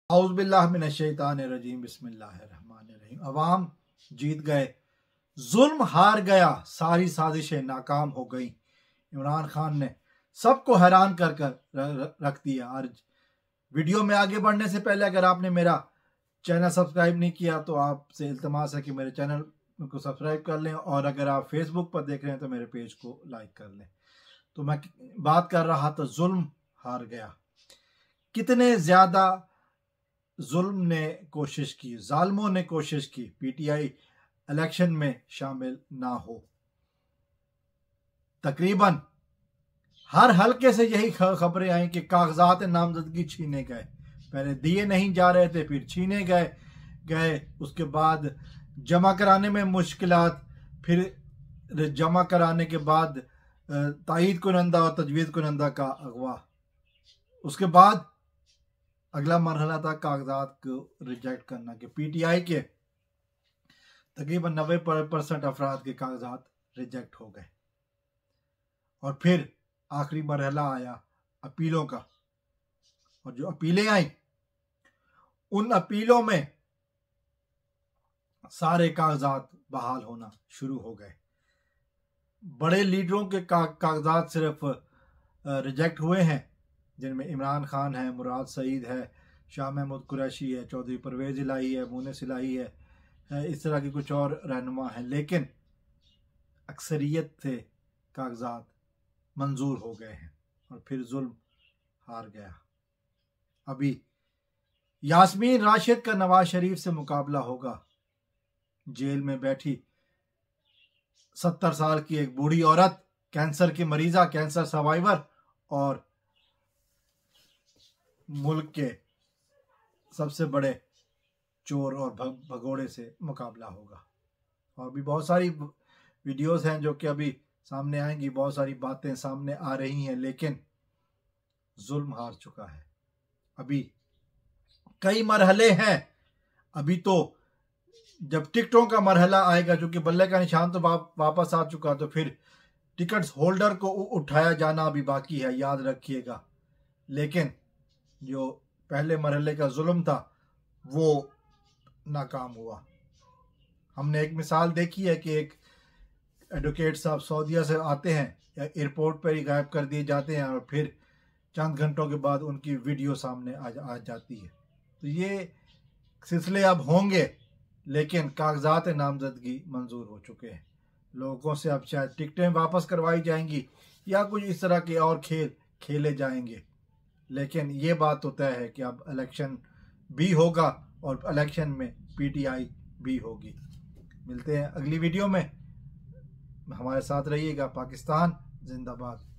औज़ुबिल्लाहि मिनश्शैतानिर्रजीम बिस्मिल्लाहिर्रहमानिर्रहीम। अवाम जीत गए, जुल्म हार गया, सारी साजिशें नाकाम हो गई। इमरान खान ने सबको हैरान कर रख दिया। आज वीडियो में आगे बढ़ने से पहले अगर आपने मेरा चैनल सब्सक्राइब नहीं किया तो आपसे इल्तमास है कि मेरे चैनल को सब्सक्राइब कर लें, और अगर आप फेसबुक पर देख रहे हैं तो मेरे पेज को लाइक कर लें। तो मैं बात कर रहा था, जुल्म हार गया। कितने ज्यादा जुल्म ने कोशिश की, जालिमों ने कोशिश की पीटीआई इलेक्शन में शामिल ना हो। तकरीबन हर हलके से यही खबरें आई कि कागजात नामजदगी छीने गए। पहले दिए नहीं जा रहे थे, फिर छीने गए उसके बाद जमा कराने में मुश्किलात, फिर जमा कराने के बाद तायीद कुनंदा और तजवीज़ कुनंदा का अगवा, उसके बाद अगला मरहला था कागजात को रिजेक्ट करना। कि पीटीआई के तकरीबन 90% अफराद के कागजात रिजेक्ट हो गए। और फिर आखिरी मरहला आया अपीलों का, और जो अपीलें आई उन अपीलों में सारे कागजात बहाल होना शुरू हो गए। बड़े लीडरों के कागजात सिर्फ रिजेक्ट हुए हैं, जिनमें इमरान खान है, मुराद सईद है, शाह महमूद कुरैशी है, चौधरी परवेज इलाही है, मुनिस इलाही है, इस तरह के कुछ और रहनुमा हैं। लेकिन अक्सरियत से कागजात मंजूर हो गए हैं और फिर जुल्म हार गया। अभी यास्मीन राशिद का नवाज शरीफ से मुकाबला होगा। जेल में बैठी 70 साल की एक बूढ़ी औरत, कैंसर की मरीजा, कैंसर सर्वाइवर, और मुल्क के सबसे बड़े चोर और भगोड़े से मुकाबला होगा। और भी बहुत सारी वीडियोस हैं जो कि अभी सामने आएंगी, बहुत सारी बातें सामने आ रही हैं, लेकिन जुल्म हार चुका है। अभी कई मरहले हैं। अभी तो जब टिकटों का मरहला आएगा, जो कि बल्ले का निशान तो वापस आ चुका, तो फिर टिकट्स होल्डर को उठाया जाना अभी बाकी है, याद रखिएगा। लेकिन जो पहले मरहले का जुल्म था वो नाकाम हुआ। हमने एक मिसाल देखी है कि एक एडवोकेट साहब सऊदीया से आते हैं, या एयरपोर्ट पर ही गायब कर दिए जाते हैं, और फिर चंद घंटों के बाद उनकी वीडियो सामने आ जाती है। तो ये सिलसिले अब होंगे, लेकिन कागजात नामजदगी मंजूर हो चुके हैं। लोगों से अब शायद टिकटें वापस करवाई जाएंगी या कुछ इस तरह के और खेल खेले जाएंगे। लेकिन ये बात तो तय है कि अब इलेक्शन भी होगा और इलेक्शन में पीटीआई भी होगी। मिलते हैं अगली वीडियो में, हमारे साथ रहिएगा। पाकिस्तान जिंदाबाद।